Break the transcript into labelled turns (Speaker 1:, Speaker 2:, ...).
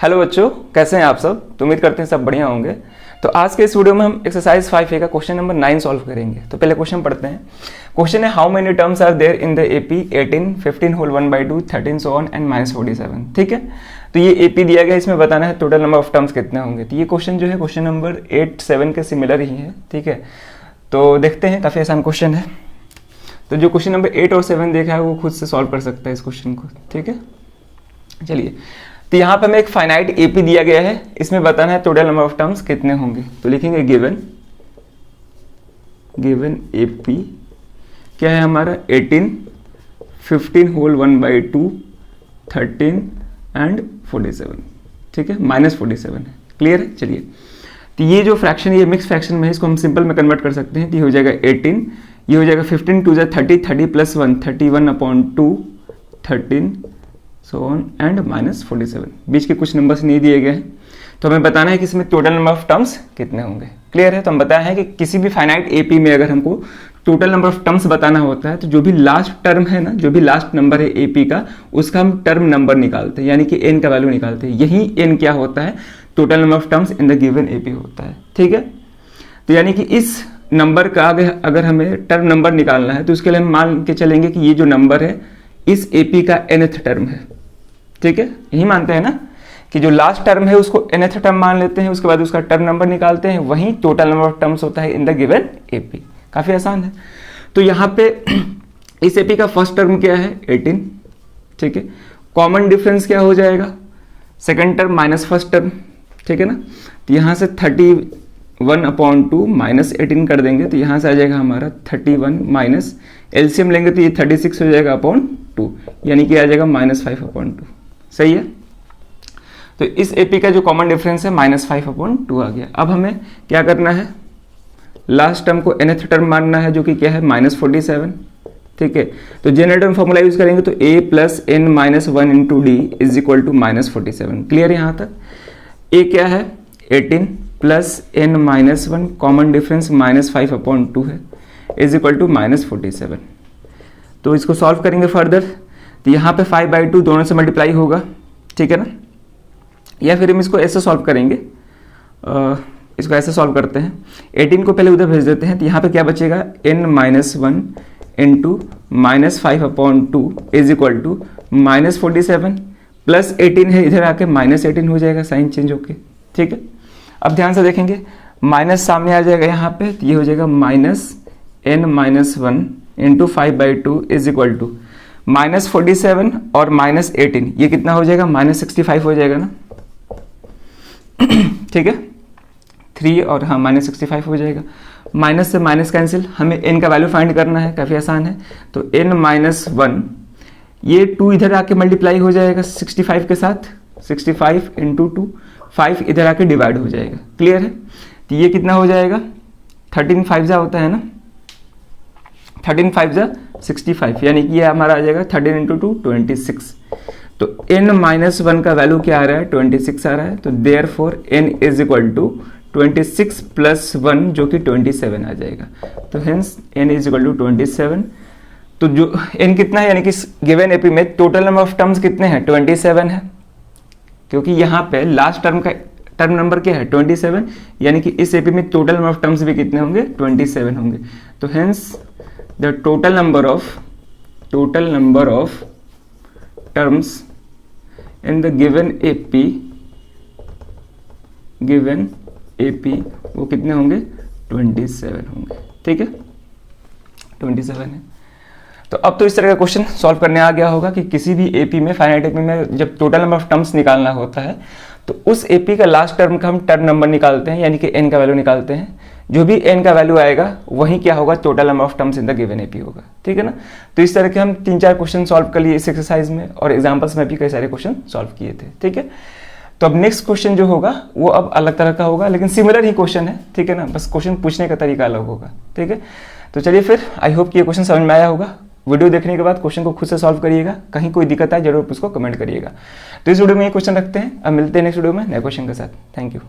Speaker 1: Hello बच्चों, कैसे हैं आप सब। तो उम्मीद करते हैं सब बढ़िया होंगे। तो आज के इस वीडियो में हम एक्सरसाइज 5A का क्वेश्चन नंबर 9 सॉल्व करेंगे। तो पहले क्वेश्चन पढ़ते हैं। क्वेश्चन है how many terms are there in the AP 18, 15 whole 1/2, 13 so on and -47। ठीक है, तो ये एपी दिया गया, इसमें बताना है टोटल नंबर ऑफ टर्म्स कितने होंगे। तो ये क्वेश्चन जो है क्वेश्चन नंबर 8, 7 के सिमिलर ही है। ठीक है, तो देखते हैं, काफ़ी आसान क्वेश्चन है। तो जो क्वेश्चन नंबर 8 और 7 देखा है वो खुद से सॉल्व कर सकता है इस क्वेश्चन को। ठीक है, चलिए। तो यहाँ पे हमें एक फाइनाइट एपी दिया गया है, इसमें बताना है टोटल नंबर ऑफ टर्म्स कितने होंगे। तो लिखेंगे गिवन एपी क्या है हमारा 18, 15 होल 1/2, 13 एंड 47। ठीक है, -47 है। क्लियर है। चलिए, तो ये जो फ्रैक्शन, ये मिक्स फ्रैक्शन में है, इसको हम सिंपल में कन्वर्ट कर सकते हैं। तो ये हो जाएगा 18, ये हो जाएगा 15 2 30, 30 + 1 31/2, 13 सो ऑन एंड -47। बीच के कुछ नंबर्स नहीं दिए गए हैं, तो हमें बताना है कि इसमें टोटल नंबर ऑफ टर्म्स कितने होंगे। क्लियर है। तो हम बताया है कि किसी भी फाइनाइट एपी में अगर हमको टोटल नंबर ऑफ टर्म्स बताना होता है तो जो भी लास्ट टर्म है ना, जो भी लास्ट नंबर है एपी का, उसका हम टर्म नंबर निकालते हैं, यानी कि एन का वैल्यू निकालते हैं। यही एन क्या होता है, total number of terms in the given AP होता है। ठीक है, तो यानी कि इस नंबर का अगर हमें टर्म नंबर निकालना है तो उसके लिए हम मान के चलेंगे कि ये जो नंबर है इस एपी का nth टर्म है। ठीक है, यही मानते हैं ना कि जो लास्ट टर्म है उसको nth टर्म मान लेते हैं, उसके बाद उसका टर्म नंबर निकालते हैं, वही टोटल नंबर ऑफ टर्म्स होता है इन द गिवन एपी। काफी आसान है। तो यहाँ पे इस एपी का फर्स्ट टर्म क्या है 18। ठीक है, कॉमन डिफरेंस क्या हो जाएगा, second term minus first term. ठीक है ना, तो यहाँ से 31/2 -18 कर देंगे, तो यहाँ से आ जाएगा हमारा 31 माइनस एलसीएम लेंगे तो ये 36 हो जाएगा /2, यानी कि आ जाएगा -5/2। सही है। तो इस एपी का जो कॉमन डिफरेंस है -5/2 आ गया। अब हमें क्या करना है, लास्ट टर्म को nth टर्म मानना है, जो कि क्या है -47। ठीक है, तो जनरल टर्म फॉर्मूला यूज करेंगे तो a + n - 1 × d = -47। क्लियर यहाँ तक। a क्या है 18 + n - 1, कॉमन डिफरेंस -5/2 है, = -47। तो इसको सॉल्व करेंगे फर्दर, तो यहाँ पे 5/2 दोनों से मल्टीप्लाई होगा। ठीक है ना, या फिर हम इसको ऐसे सॉल्व करेंगे, इसको ऐसे सॉल्व करते हैं। 18 को पहले उधर भेज देते हैं, तो यहाँ पे क्या बचेगा n - 1 × -5/2 = -47 प्लस 18 है, इधर आके -18 हो जाएगा, साइन चेंज होके। ठीक है, अब ध्यान से देखेंगे, माइनस सामने आ जाएगा यहाँ पे, तो ये हो जाएगा -n - 1 × 5/2 = -47 और -18, ये कितना हो जाएगा -65 हो जाएगा ना। ठीक है, 3 और हाँ -65 हो जाएगा। माइनस से माइनस कैंसिल, हमें n का वैल्यू फाइंड करना है, काफ़ी आसान है। तो n - 1, ये 2 इधर आके मल्टीप्लाई हो जाएगा 65 के साथ, 65 × 2, 5 इधर आके डिवाइड हो जाएगा। क्लियर है। तो ये कितना हो जाएगा 13 5 जा होता है ना, 13 5 जा 65, यानी कि ये हमारा आ जाएगा 13 × 2 26। तो n - 1 का वैल्यू क्या आ रहा है 26 आ रहा है, तो देयरफॉर n = 26 + 1 जो कि 27 आ जाएगा। तो हेंस n = 27। तो जो n कितना है, यानी कि गिवन एपी में टोटल नंबर ऑफ टर्म्स कितने हैं 27 है, क्योंकि यहाँ पे लास्ट टर्म का टर्म नंबर क्या है 27, यानी कि इस एपी में टोटल नंबर ऑफ टर्म्स भी कितने होंगे 27 होंगे। तो hence the total number of terms in the given AP वो कितने होंगे 27 होंगे। ठीक है, 27 है। तो अब तो इस तरह का क्वेश्चन सॉल्व करने आ गया होगा कि किसी भी एपी में, फाइनाइट एपी में, जब टोटल नंबर ऑफ टर्म्स निकालना होता है तो उस एपी का लास्ट टर्म का हम टर्म नंबर निकालते हैं, यानी कि n का वैल्यू निकालते हैं। जो भी n का वैल्यू आएगा वही क्या होगा total number of terms in the given AP होगा। ठीक है ना। तो इस तरह के हम 3-4 क्वेश्चन सॉल्व कर लिए इस एक्सरसाइज में, और एग्जाम्पल्स में भी कई सारे क्वेश्चन सॉल्व किए थे। ठीक है, तो अब नेक्स्ट क्वेश्चन जो होगा वो अब अलग तरह का होगा, लेकिन सिमिलर ही क्वेश्चन है। ठीक है ना, बस क्वेश्चन पूछने का तरीका अलग होगा। ठीक है, तो चलिए फिर, आई होप कि ये क्वेश्चन समझ में आया होगा। वीडियो देखने के बाद क्वेश्चन को खुद से सॉल्व करिएगा, कहीं कोई दिक्कत आए जरूर उसको कमेंट करिएगा। तो इस वीडियो में ये क्वेश्चन रखते हैं, अब मिलते हैं नेक्स्ट वीडियो में नए क्वेश्चन के साथ। Thank you.